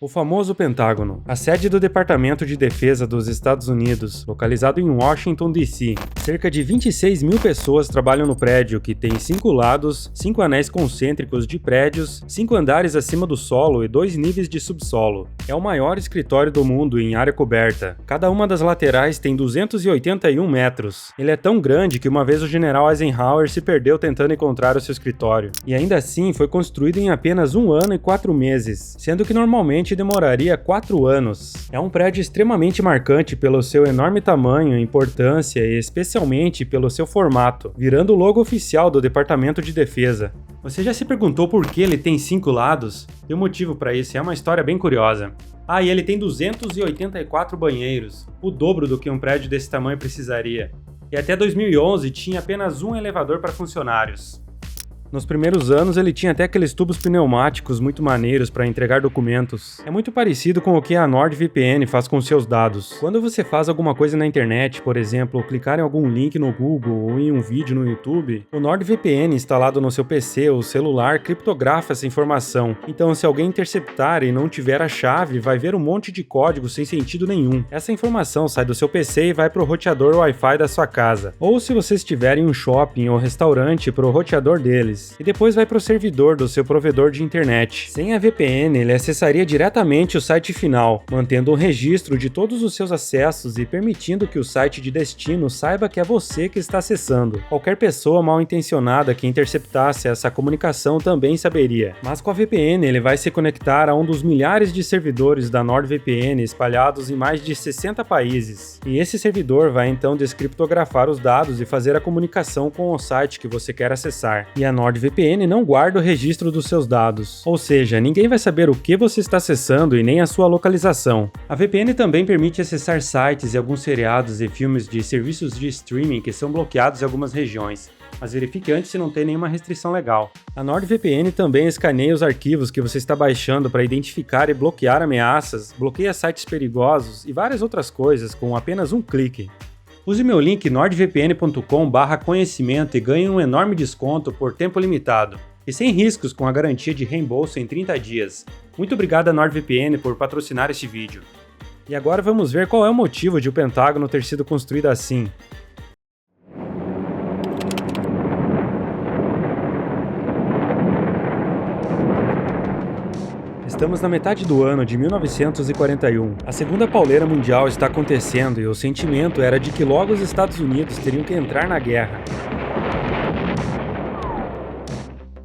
O famoso Pentágono, a sede do Departamento de Defesa dos Estados Unidos, localizado em Washington, D.C. Cerca de 26 mil pessoas trabalham no prédio, que tem 5 lados, 5 anéis concêntricos de prédios, 5 andares acima do solo e 2 níveis de subsolo. É o maior escritório do mundo em área coberta. Cada uma das laterais tem 281 metros. Ele é tão grande que uma vez o general Eisenhower se perdeu tentando encontrar o seu escritório. E ainda assim foi construído em apenas 1 ano e 4 meses, sendo que normalmente demoraria 4 anos. É um prédio extremamente marcante pelo seu enorme tamanho, importância e especialmente pelo seu formato, virando o logo oficial do Departamento de Defesa. Você já se perguntou por que ele tem 5 lados? Tem um motivo para isso, é uma história bem curiosa. E ele tem 284 banheiros, o dobro do que um prédio desse tamanho precisaria. E até 2011 tinha apenas um elevador para funcionários. Nos primeiros anos ele tinha até aqueles tubos pneumáticos muito maneiros para entregar documentos. É muito parecido com o que a NordVPN faz com seus dados. Quando você faz alguma coisa na internet, por exemplo, clicar em algum link no Google ou em um vídeo no YouTube, o NordVPN instalado no seu PC ou celular criptografa essa informação. Então se alguém interceptar e não tiver a chave, vai ver um monte de código sem sentido nenhum. Essa informação sai do seu PC e vai para o roteador Wi-Fi da sua casa. Ou se você estiver em um shopping ou restaurante, para o roteador deles. E depois vai para o servidor do seu provedor de internet. Sem a VPN, ele acessaria diretamente o site final, mantendo um registro de todos os seus acessos e permitindo que o site de destino saiba que é você que está acessando. Qualquer pessoa mal intencionada que interceptasse essa comunicação também saberia. Mas com a VPN, ele vai se conectar a um dos milhares de servidores da NordVPN espalhados em mais de 60 países. E esse servidor vai então descriptografar os dados e fazer a comunicação com o site que você quer acessar. E a NordVPN não guarda o registro dos seus dados, ou seja, ninguém vai saber o que você está acessando e nem a sua localização. A VPN também permite acessar sites e alguns seriados e filmes de serviços de streaming que são bloqueados em algumas regiões, mas verifique antes se não tem nenhuma restrição legal. A NordVPN também escaneia os arquivos que você está baixando para identificar e bloquear ameaças, bloqueia sites perigosos e várias outras coisas com apenas um clique. Use meu link nordvpn.com/conhecimento e ganhe um enorme desconto por tempo limitado. E sem riscos com a garantia de reembolso em 30 dias. Muito obrigado a NordVPN por patrocinar este vídeo. E agora vamos ver qual é o motivo de o Pentágono ter sido construído assim. Estamos na metade do ano de 1941. A Segunda Pauleira Mundial está acontecendo e o sentimento era de que logo os Estados Unidos teriam que entrar na guerra.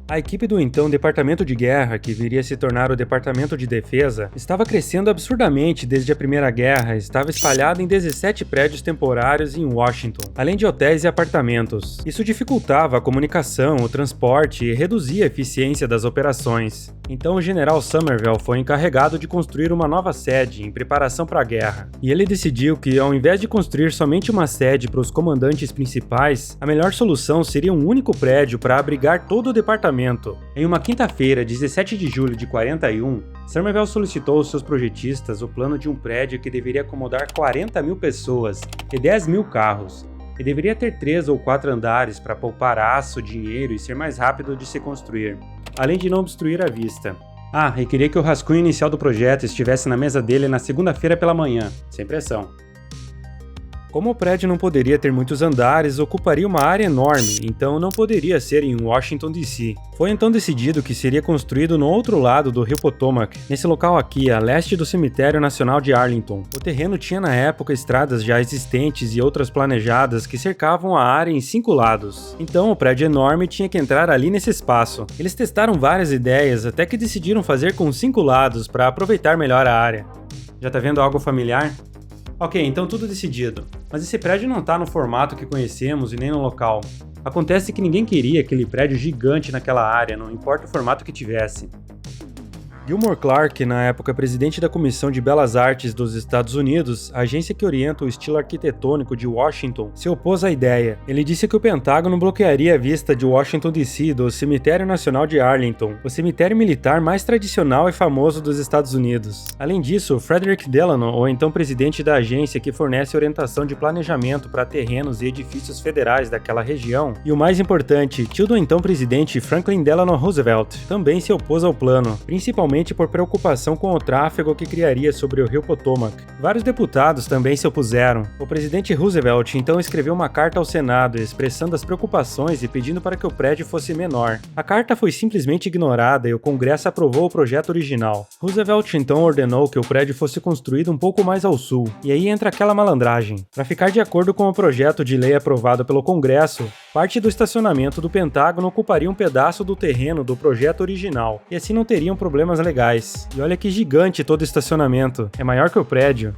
A equipe do então Departamento de Guerra, que viria a se tornar o Departamento de Defesa, estava crescendo absurdamente desde a Primeira Guerra e estava espalhada em 17 prédios temporários em Washington, além de hotéis e apartamentos. Isso dificultava a comunicação, o transporte e reduzia a eficiência das operações. Então o general Somervell foi encarregado de construir uma nova sede em preparação para a guerra. E ele decidiu que, ao invés de construir somente uma sede para os comandantes principais, a melhor solução seria um único prédio para abrigar todo o departamento. Em uma quinta-feira, 17 de julho de 41, Somervell solicitou aos seus projetistas o plano de um prédio que deveria acomodar 40 mil pessoas e 10 mil carros, e deveria ter 3 ou 4 andares para poupar aço, dinheiro e ser mais rápido de se construir, além de não obstruir a vista. E queria que o rascunho inicial do projeto estivesse na mesa dele na segunda-feira pela manhã, sem pressão. Como o prédio não poderia ter muitos andares, ocuparia uma área enorme, então não poderia ser em Washington, D.C. Foi então decidido que seria construído no outro lado do rio Potomac, nesse local aqui, a leste do Cemitério Nacional de Arlington. O terreno tinha na época estradas já existentes e outras planejadas que cercavam a área em 5 lados. Então o prédio enorme tinha que entrar ali nesse espaço. Eles testaram várias ideias até que decidiram fazer com 5 lados para aproveitar melhor a área. Já tá vendo algo familiar? Ok, então tudo decidido. Mas esse prédio não está no formato que conhecemos e nem no local. Acontece que ninguém queria aquele prédio gigante naquela área, não importa o formato que tivesse. Gilmore Clark, na época presidente da Comissão de Belas Artes dos Estados Unidos, a agência que orienta o estilo arquitetônico de Washington, se opôs à ideia. Ele disse que o Pentágono bloquearia a vista de Washington, D.C. do Cemitério Nacional de Arlington, o cemitério militar mais tradicional e famoso dos Estados Unidos. Além disso, Frederick Delano, o então presidente da agência que fornece orientação de planejamento para terrenos e edifícios federais daquela região, e o mais importante, tio do então presidente Franklin Delano Roosevelt, também se opôs ao plano, principalmente principalmente por preocupação com o tráfego que criaria sobre o rio Potomac. Vários deputados também se opuseram. O presidente Roosevelt então escreveu uma carta ao Senado expressando as preocupações e pedindo para que o prédio fosse menor. A carta foi simplesmente ignorada e o Congresso aprovou o projeto original. Roosevelt então ordenou que o prédio fosse construído um pouco mais ao sul, e aí entra aquela malandragem. Para ficar de acordo com o projeto de lei aprovado pelo Congresso, parte do estacionamento do Pentágono ocuparia um pedaço do terreno do projeto original, e assim não teriam problemas legais. E olha que gigante todo o estacionamento, é maior que o prédio.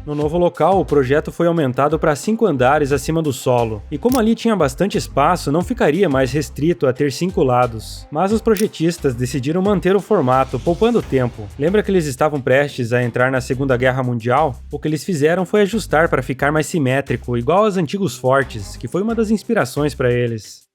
No novo local, o projeto foi aumentado para 5 andares acima do solo, e como ali tinha bastante espaço, não ficaria mais restrito a ter 5 lados. Mas os projetistas decidiram manter o formato, poupando tempo. Lembra que eles estavam prestes a entrar na Segunda Guerra Mundial? O que eles fizeram foi ajustar para ficar mais simétrico, igual aos antigos fortes, que foi uma das inspirações para eles.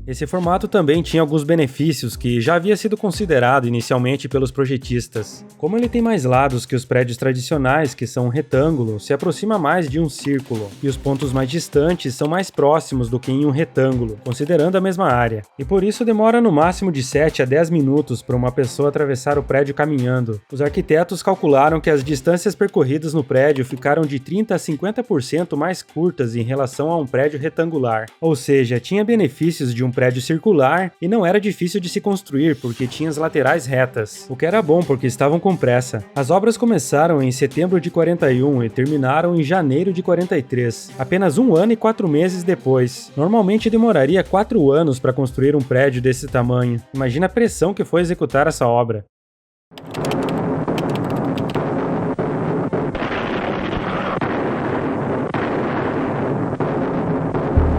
Esse formato também tinha alguns benefícios que já havia sido considerado inicialmente pelos projetistas. Como ele tem mais lados que os prédios tradicionais, que são um retângulo, se aproxima mais de um círculo, e os pontos mais distantes são mais próximos do que em um retângulo, considerando a mesma área. E por isso demora no máximo de 7 a 10 minutos para uma pessoa atravessar o prédio caminhando. Os arquitetos calcularam que as distâncias percorridas no prédio ficaram de 30 a 50% mais curtas em relação a um prédio retangular. Ou seja, tinha benefícios de um prédio circular e não era difícil de se construir porque tinha as laterais retas, o que era bom porque estavam com pressa. As obras começaram em setembro de 41 e terminaram em janeiro de 43, apenas 1 ano e 4 meses depois. Normalmente demoraria 4 anos para construir um prédio desse tamanho. Imagina a pressão que foi executar essa obra.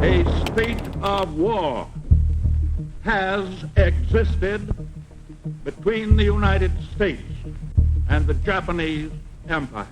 A state of war has existed between the United States and the Japanese Empire.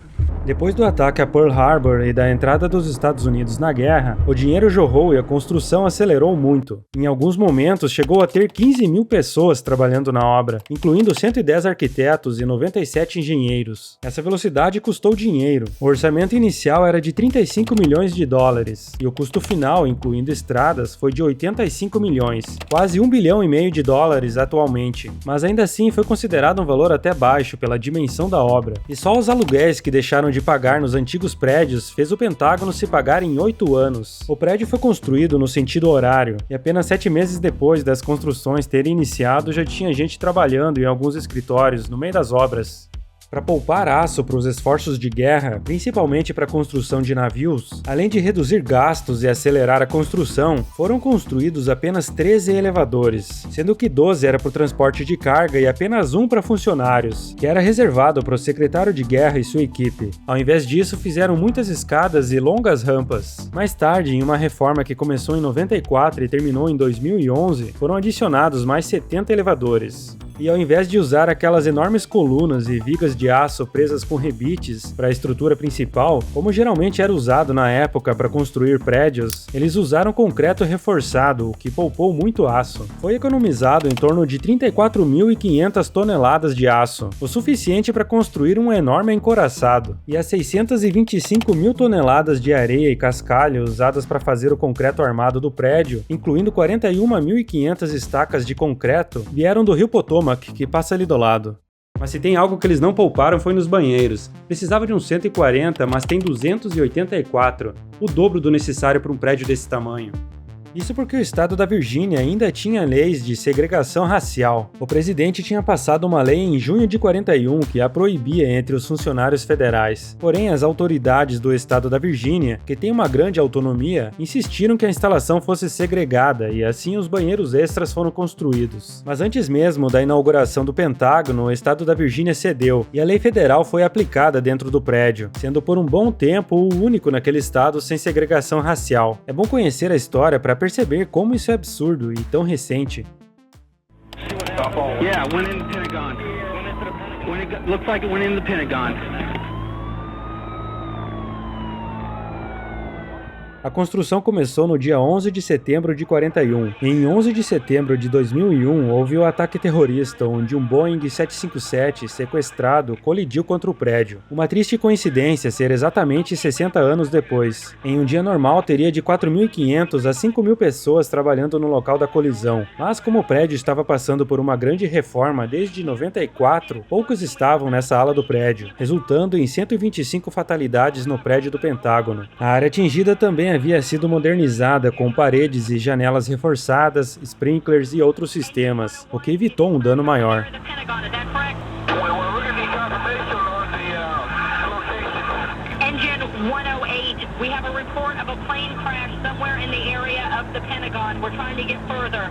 Depois do ataque a Pearl Harbor e da entrada dos Estados Unidos na guerra, o dinheiro jorrou e a construção acelerou muito. Em alguns momentos, chegou a ter 15 mil pessoas trabalhando na obra, incluindo 110 arquitetos e 97 engenheiros. Essa velocidade custou dinheiro. O orçamento inicial era de 35 milhões de dólares, e o custo final, incluindo estradas, foi de 85 milhões, quase 1,5 bilhão de dólares atualmente. Mas ainda assim foi considerado um valor até baixo pela dimensão da obra. E só os aluguéis que deixaram de pagar nos antigos prédios fez o Pentágono se pagar em 8 anos. O prédio foi construído no sentido horário, e apenas 7 meses depois das construções terem iniciado já tinha gente trabalhando em alguns escritórios no meio das obras. Para poupar aço para os esforços de guerra, principalmente para a construção de navios, além de reduzir gastos e acelerar a construção, foram construídos apenas 13 elevadores, sendo que 12 era para o transporte de carga e apenas 1 para funcionários, que era reservado para o secretário de guerra e sua equipe. Ao invés disso, fizeram muitas escadas e longas rampas. Mais tarde, em uma reforma que começou em 94 e terminou em 2011, foram adicionados mais 70 elevadores. E ao invés de usar aquelas enormes colunas e vigas de aço presas com rebites para a estrutura principal, como geralmente era usado na época para construir prédios, eles usaram concreto reforçado, o que poupou muito aço. Foi economizado em torno de 34.500 toneladas de aço, o suficiente para construir um enorme encoraçado, e as 625 mil toneladas de areia e cascalho usadas para fazer o concreto armado do prédio, incluindo 41.500 estacas de concreto, vieram do rio Potomac, que passa ali do lado. Mas se tem algo que eles não pouparam foi nos banheiros. Precisava de uns 140, mas tem 284, o dobro do necessário para um prédio desse tamanho. Isso porque o estado da Virgínia ainda tinha leis de segregação racial. O presidente tinha passado uma lei em junho de 41 que a proibia entre os funcionários federais. Porém, as autoridades do estado da Virgínia, que tem uma grande autonomia, insistiram que a instalação fosse segregada e assim os banheiros extras foram construídos. Mas antes mesmo da inauguração do Pentágono, o estado da Virgínia cedeu e a lei federal foi aplicada dentro do prédio, sendo por um bom tempo o único naquele estado sem segregação racial. É bom conhecer a história para perceber como isso é absurdo e tão recente. Yeah, went in the Pentagon. Looks like it went in the Pentagon. A construção começou no dia 11 de setembro de 41. Em 11 de setembro de 2001, houve o ataque terrorista, onde um Boeing 757 sequestrado colidiu contra o prédio. Uma triste coincidência ser exatamente 60 anos depois. Em um dia normal, teria de 4.500 a 5.000 pessoas trabalhando no local da colisão, mas como o prédio estava passando por uma grande reforma desde 94, poucos estavam nessa ala do prédio, resultando em 125 fatalidades no prédio do Pentágono. A área atingida também havia sido modernizada com paredes e janelas reforçadas, sprinklers e outros sistemas, o que evitou um dano maior. Engine 108, we have a report of a plane crash somewhere in the area of the Pentagon. We're trying to get further.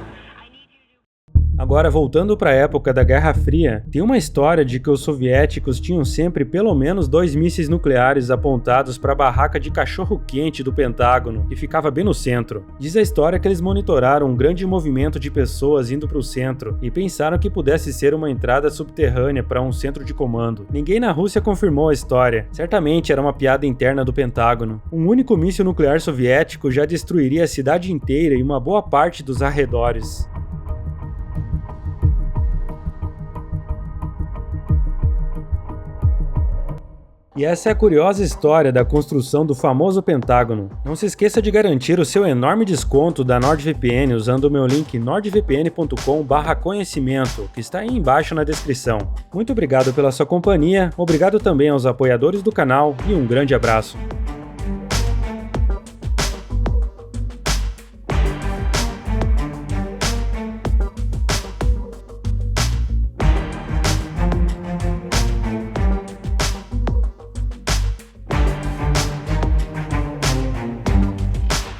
Agora, voltando para a época da Guerra Fria, tem uma história de que os soviéticos tinham sempre pelo menos 2 mísseis nucleares apontados para a barraca de cachorro-quente do Pentágono, que ficava bem no centro. Diz a história que eles monitoraram um grande movimento de pessoas indo para o centro e pensaram que pudesse ser uma entrada subterrânea para um centro de comando. Ninguém na Rússia confirmou a história. Certamente era uma piada interna do Pentágono. Um único míssil nuclear soviético já destruiria a cidade inteira e uma boa parte dos arredores. E essa é a curiosa história da construção do famoso Pentágono. Não se esqueça de garantir o seu enorme desconto da NordVPN usando o meu link nordvpn.com/conhecimento, que está aí embaixo na descrição. Muito obrigado pela sua companhia, obrigado também aos apoiadores do canal e um grande abraço.